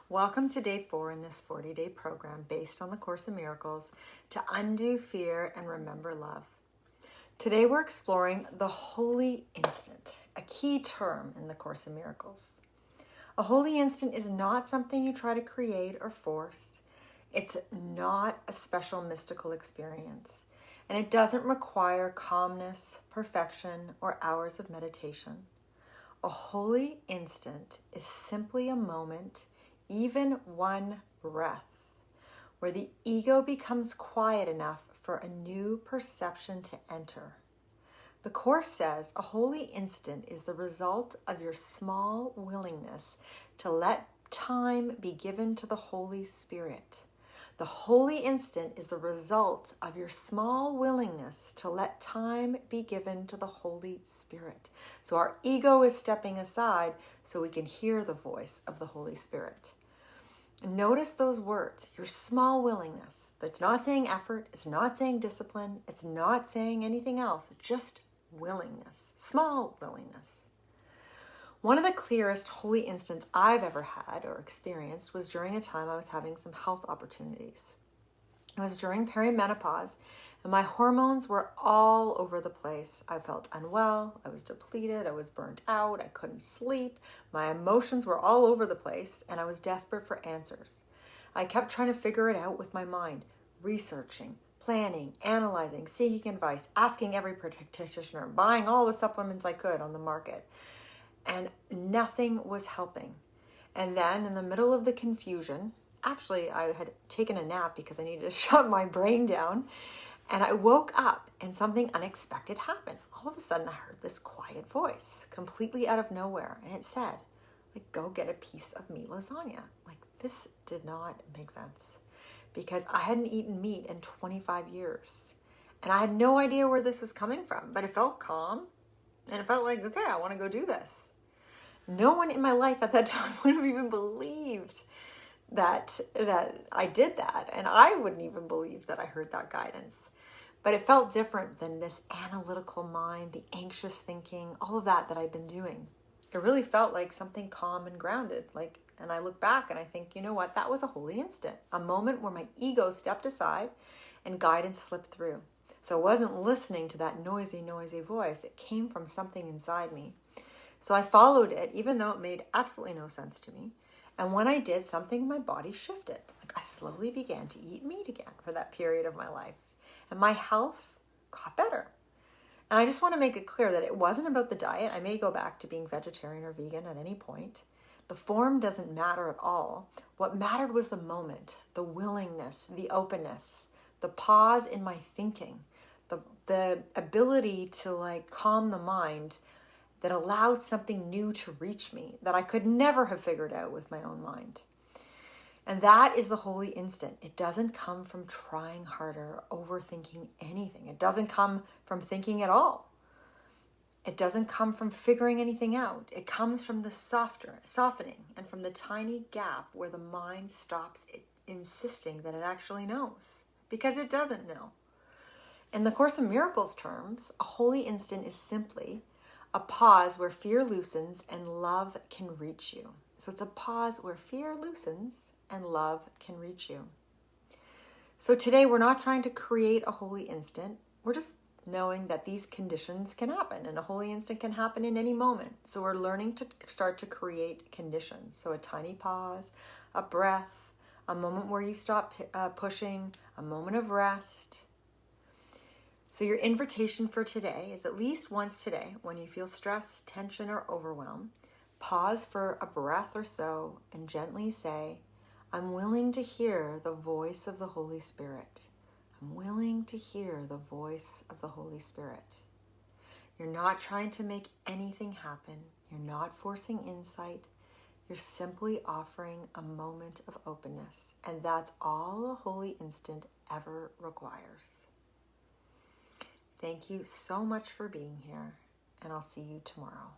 Welcome to day 4 in this 40-day program based on the Course in Miracles to undo fear and remember love. Today we're exploring the holy instant, a key term in the Course in Miracles. A holy instant is not something you try to create or force. It's not a special mystical experience, and it doesn't require calmness, perfection, or hours of meditation. A holy instant is simply a moment, even one breath, where the ego becomes quiet enough for a new perception to enter. The Course says a holy instant is the result of your small willingness to let time be given to the Holy Spirit. The holy instant is the result of your small willingness to let time be given to the Holy Spirit. So our ego is stepping aside so we can hear the voice of the Holy Spirit. Notice those words, your small willingness. That's not saying effort, it's not saying discipline, it's not saying anything else, just willingness, small willingness. One of the clearest holy instants I've ever had or experienced was during a time I was having some health opportunities. It was during perimenopause, and my hormones were all over the place. I felt unwell, I was depleted, I was burnt out, I couldn't sleep, my emotions were all over the place, and I was desperate for answers. I kept trying to figure it out with my mind, researching, planning, analyzing, seeking advice, asking every practitioner, buying all the supplements I could on the market. And nothing was helping. And then in the middle of the confusion, actually I had taken a nap because I needed to shut my brain down. And I woke up and something unexpected happened. All of a sudden I heard this quiet voice completely out of nowhere. And it said, go get a piece of meat lasagna. This did not make sense because I hadn't eaten meat in 25 years. And I had no idea where this was coming from, but it felt calm. And it felt like, okay, I want to go do this. No one in my life at that time would have even believed that I did that. And I wouldn't even believe that I heard that guidance. But it felt different than this analytical mind, the anxious thinking, all of that I'd been doing. It really felt like something calm and grounded. And I look back and I think, you know what? That was a holy instant. A moment where my ego stepped aside and guidance slipped through. So I wasn't listening to that noisy voice. It came from something inside me. So I followed it, even though it made absolutely no sense to me. And when I did, something in my body shifted. I slowly began to eat meat again for that period of my life. And my health got better. And I just want to make it clear that it wasn't about the diet. I may go back to being vegetarian or vegan at any point. The form doesn't matter at all. What mattered was the moment, the willingness, the openness, the pause in my thinking, the ability to calm the mind that allowed something new to reach me that I could never have figured out with my own mind. And that is the holy instant. It doesn't come from trying harder or overthinking anything. It doesn't come from thinking at all. It doesn't come from figuring anything out. It comes from the softening and from the tiny gap where the mind stops insisting that it actually knows, because it doesn't know. In the Course in Miracles terms, a holy instant is simply a pause where fear loosens and love can reach you. So it's a pause where fear loosens and love can reach you. So today we're not trying to create a holy instant. We're just knowing that these conditions can happen, and a holy instant can happen in any moment. So we're learning to start to create conditions. So a tiny pause, a breath, a moment where you stop pushing, a moment of rest. So your invitation for today is at least once today, when you feel stress, tension, or overwhelm, pause for a breath or so and gently say, I'm willing to hear the voice of the Holy Spirit. I'm willing to hear the voice of the Holy Spirit. You're not trying to make anything happen. You're not forcing insight. You're simply offering a moment of openness. And that's all a holy instant ever requires. Thank you so much for being here, and I'll see you tomorrow.